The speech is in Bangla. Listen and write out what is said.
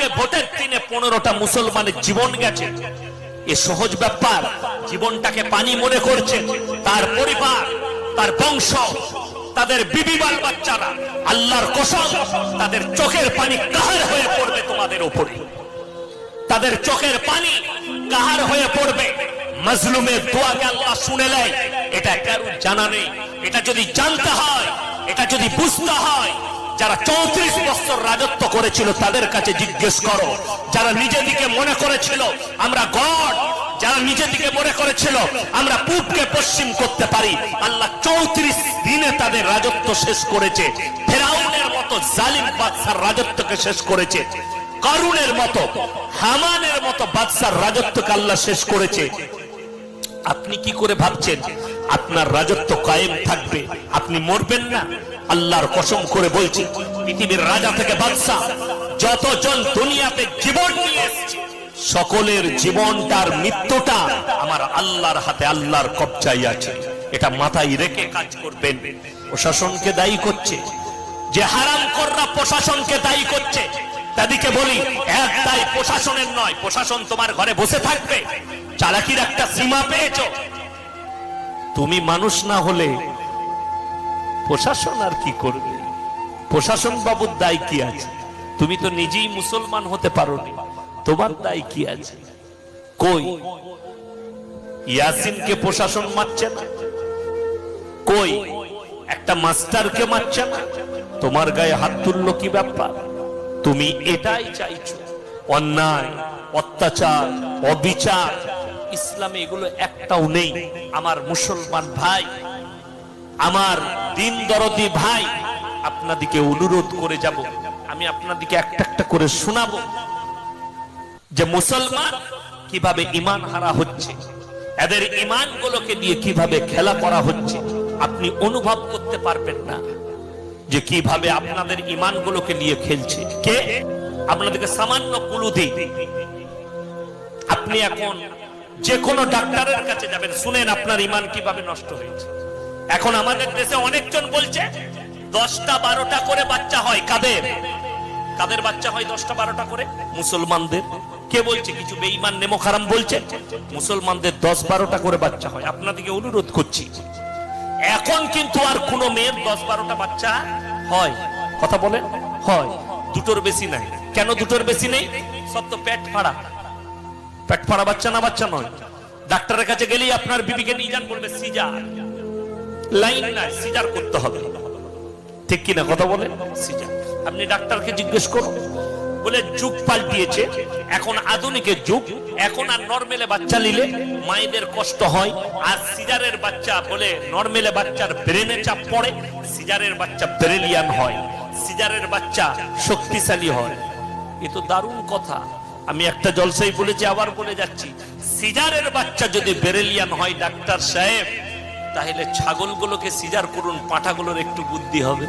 আগে ভোটের দিনে 15টা মুসলমানের জীবন গেছে, এ সহজ ব্যাপার? জীবনটাকে পানি মনে করছে। তার পরিবার, তার বংশ, তাদের বিবি বাল বাচ্চারা, আল্লাহর কসম তাদের চোখের পানি কাহার হয়ে পড়বে তোমাদের উপরে, তাদের চোখের পানি কাহার হয়ে পড়বে। মাজলুমের দোয়াকে আল্লাহ শুনে নেয়, এটা কারো জানা নেই। এটা যদি জানতে হয়, এটা যদি বুঝতে হয়, যারা 34 বছর রাজত্ব করেছিল তাদের কাছে জিজ্ঞেস করো। যারা নিজেদিকে মনে করেছিল আমরা গড, যারা নিজেদিকে মনে করেছিল আমরা পূবকে পশ্চিম করতে পারি, আল্লাহ 34 দিনে তাদের রাজত্ব শেষ করেছে। ফেরাউনের মতো জালিম বাদশার রাজত্বকে শেষ করেছে। কারুনের মতো, হামানের মতো বাদশার রাজত্বকে আল্লাহ শেষ করেছে। আপনি কি করে ভাবছেন আপনার রাজত্ব কায়েম থাকবে? আপনি মরবেন না? আল্লাহর কসম করে বলছি, পৃথিবীর রাজা থেকে বাদশা যতজন দুনিয়াতে জীবন নিয়ে এসেছে, সকলের জীবনটার মৃত্যুটা আমার আল্লাহর হাতে, আল্লাহর কবজায় আছে। এটা মাথায় রেখে কাজ করবেন। প্রশাসনকে দায়ী করছে, যে হারামখোররা প্রশাসনকে দায়ী করছে, তাদেরকে বলি এক দায় প্রশাসনের নয়। প্রশাসন তোমার ঘরে বসে থাকবে? চালাকির একটা সীমা পেয়েছো। তুমি মানুষ না হলে প্রশাসন আর কি করবে? প্রশাসন বাবুর দায় কি আছে? তুমি তো নিজেই মুসলমান হতে পারোনি, তোমার দায় কি আছে? কই ইয়াসিনকে প্রশাসন মারছে না? কই একটা মাস্টারকে মারছে না? তোমার গায়ে হাত তুললো কি ব্যাপার? তুমি এটাই চাইছো, অন্যায়, অত্যাচার, অবিচার। ইসলামে এগুলো একটাও নেই। আমার মুসলমান ভাই, আমার দিন দরদি ভাই, আপনাদিকে অনুরোধ করে যাব, আমি আপনাদিকে একটা একটা করে শোনাবো যে মুসলমান কিভাবে ঈমান হারা হচ্ছে, এদের ঈমান গুলোকে দিয়ে কিভাবে খেলা করা হচ্ছে। আপনি অনুভব করতে পারবেন না যে কিভাবে আপনাদের ঈমান গুলোকে নিয়ে খেলছে কে। আপনাদেরকে সামান্য ক্লু দিই, আপনি এখন যে কোনো ডাক্তারের কাছে যাবেন, শুনেন আপনার ঈমান কিভাবে নষ্ট হয়েছে। এখন আমাদের দেশে অনেকজন বলছে 10টা 12টা করে বাচ্চা হয়। কাদের কাদের বাচ্চা হয় 10টা 12টা করে? মুসলমানদের। কে বলছে? কিছু বেঈমান নেমক হারাম বলছে মুসলমানদের 10-12টা করে বাচ্চা হয়। আপনাদেরকে অনুরোধ করছি, এখন কিন্তু আর কোনো মেয়ের 10-12টা বাচ্চা হয়? কথা বলেন, হয়? দুটোর বেশি নাই। কেন দুটোর বেশি নেই? সব তো পেট ফাড়া। পেট ফাড়া বাচ্চা না, বাচ্চা নয়। ডাক্তারের কাছে গেলেই আপনার বিবিকে নিয়ে যান, বলবে সিজার। লাইন নাই, সিজার করতে হবে। ঠিক কিনা কথা বলেন? সিজার। আপনি ডাক্তারকে জিজ্ঞেস করুন, বলে যুগ পাল্টিয়েছে, এখন আধুনিকের যুগ। এখন আর নরমেলে বাচ্চা নিলে মায়েদের কষ্ট হয়, আর সিজারের বাচ্চা বলে নরমেলে বাচ্চার ব্রেনে চাপ পড়ে, সিজারের বাচ্চা ব্রেলিয়ান হয়, সিজারের বাচ্চা শক্তিশালী হয়। এ তো দারুণ কথা। আমি একটা জলসাই বলেছি, আবার বলে যাচ্ছি, সিজারের বাচ্চা যদি ব্রেলিয়ান হয় ডাক্তার সাহেব, তাহলে ছাগলগুলোকে সিজার করুন, পাঁঠাগুলোর একটু বুদ্ধি হবে।